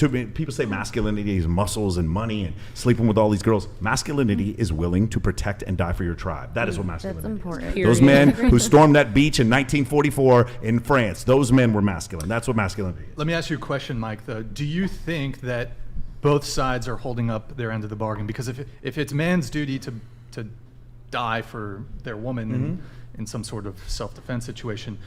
people say masculinity is muscles and money and sleeping with all these girls. Masculinity is willing to protect and die for your tribe. That is what masculinity That's important. is. Those men who stormed that beach in 1944 in France, those men were masculine. That's what masculinity is. Let me ask you a question, Mike, though. Do you think that both sides are holding up their end of the bargain? Because if it's man's duty to die for their woman in some sort of self-defense situation,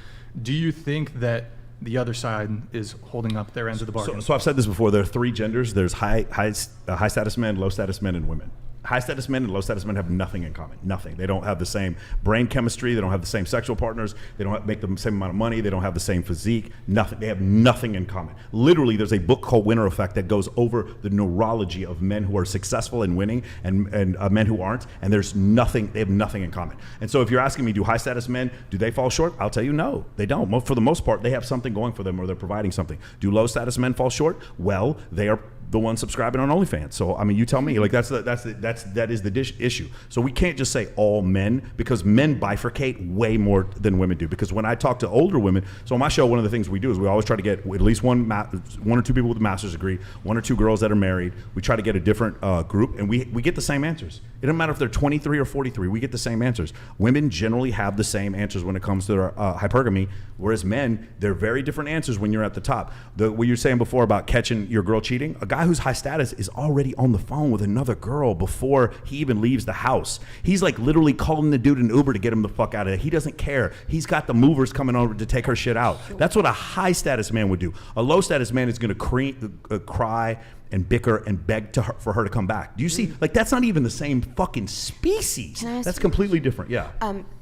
do you think that the other side is holding up their end of the bargain? So I've said this before. There are three genders. There's high status men, low status men, and women. High status men and low status men have nothing in common. Nothing. They don't have the same brain chemistry. They don't have the same sexual partners. They don't make the same amount of money. They don't have the same physique. Nothing. They have nothing in common. Literally, there's a book called Winner Effect that goes over the neurology of men who are successful and winning and men who aren't. And there's nothing. They have nothing in common. And so if you're asking me, do high status men, do they fall short? I'll tell you, no, they don't. For the most part, they have something going for them, or they're providing something. Do low status men fall short? Well, they are the one subscribing on OnlyFans. So I mean, you tell me. Like that is the issue. So we can't just say all men, because men bifurcate way more than women do. Because when I talk to older women, so on my show, one of the things we do is we always try to get at least one or two people with a master's degree, one or two girls that are married. We try to get a different group, and we get the same answers. It doesn't matter if they're 23 or 43. We get the same answers. Women generally have the same answers when it comes to their hypergamy, whereas men, they're very different answers when you're at the top. What you're saying before about catching your girl cheating, a guy who's high status is already on the phone with another girl before he even leaves the house. He's like literally calling the dude an Uber to get him the fuck out of there. He doesn't care. He's got the movers coming over to take her shit out. That's what a high status man would do. A low status man is going to cry and bicker and beg for her to come back. Do you see? Like, that's not even the same fucking species. That's completely different. Yeah.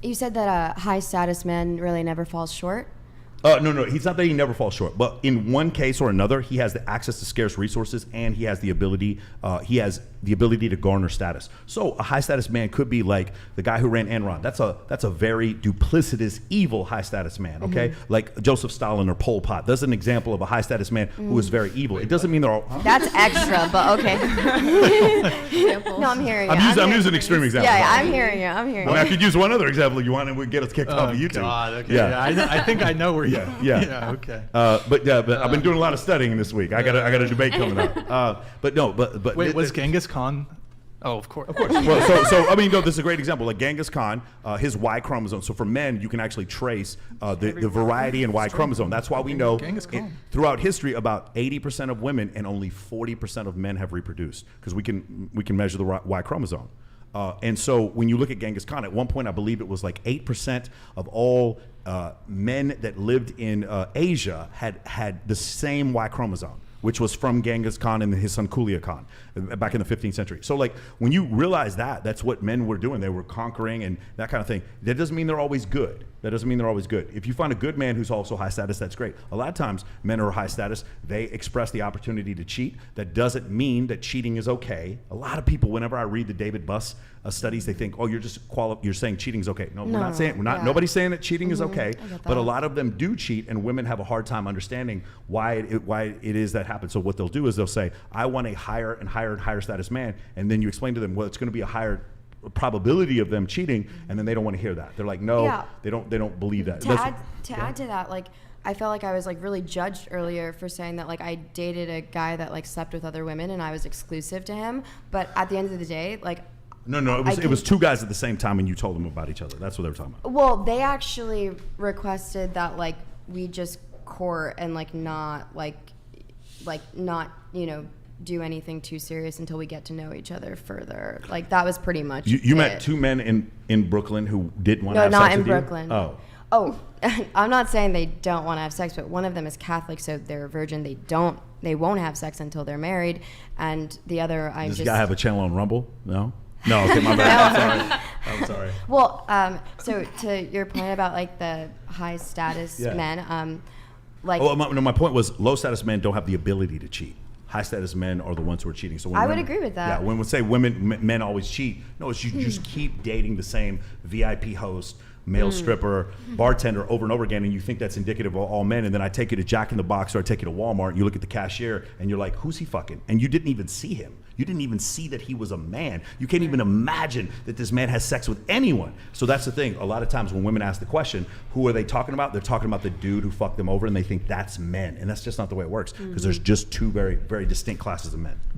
You said that a high status man really never falls short. No, he's not that he never falls short, but in one case or another, he has the access to scarce resources, and he has the ability to garner status. So a high status man could be like the guy who ran Enron. That's a very duplicitous, evil high status man. Okay, like Joseph Stalin or Pol Pot. That's an example of a high status man who is very evil. It doesn't mean they're all. That's extra, but okay. No, I'm hearing you. I'm using extreme examples. Yeah, I'm hearing you. I mean, I could use one other example if you want, and we'd get us kicked off of YouTube. God, okay. Yeah, I think I know where. Yeah. Okay. But I've been doing a lot of studying this week. I got a debate coming up. But wait, was Genghis Khan? Oh, of course. Well, so I mean, no, this is a great example. Like Genghis Khan, his Y chromosome. So for men, you can actually trace the variety in Y chromosome. That's why we know throughout history about 80% of women and only 40% of men have reproduced, because we can measure the Y chromosome. And so when you look at Genghis Khan, at one point I believe it was like 8% of all men that lived in Asia had the same Y chromosome, which was from Genghis Khan and his son Kublai Khan back in the 15th century. So like when you realize that's what men were doing. They were conquering and that kind of thing. That doesn't mean they're always good. If you find a good man who's also high status, that's great. A lot of times men who are high status, they express the opportunity to cheat. That doesn't mean that cheating is okay. A lot of people, whenever I read the David Buss studies, they think, oh, you're saying cheating is okay. No, nobody's saying that cheating is okay, but a lot of them do cheat, and women have a hard time understanding why it is that happens. So what they'll do is they'll say, I want a higher and higher status man, and then you explain to them, well, it's going to be a higher probability of them cheating, and then they don't want to hear that. They're like, no, they don't believe that. To add to that, like, I felt like I was like really judged earlier for saying that like I dated a guy that like slept with other women and I was exclusive to him. But at the end of the day, like, no, it was two guys at the same time, and you told them about each other. That's what they were talking about. Well, they actually requested that like we just court and like not do anything too serious until we get to know each other further. Like that was pretty much you met two men in Brooklyn who didn't want to have sex with you? No, not in Brooklyn. Oh, I'm not saying they don't want to have sex, but one of them is Catholic, so they're a virgin. They won't have sex until they're married, and the other Does this guy have a channel on Rumble? No, okay, my bad. I'm sorry. Well, so to your point about like the high status men, my point was low status men don't have the ability to cheat. High status men are the ones who are cheating. So when I would agree with that. Yeah, when we say men always cheat, no, it's you just keep dating the same VIP host, male stripper, bartender over and over again, and you think that's indicative of all men. And then I take you to Jack in the Box, or I take you to Walmart, and you look at the cashier, and you're like, who's he fucking? And you didn't even see him. You didn't even see that he was a man. You can't even imagine that this man has sex with anyone. So that's the thing. A lot of times when women ask the question, who are they talking about? They're talking about the dude who fucked them over, and they think that's men. And that's just not the way it works, because there's just two very, very distinct classes of men.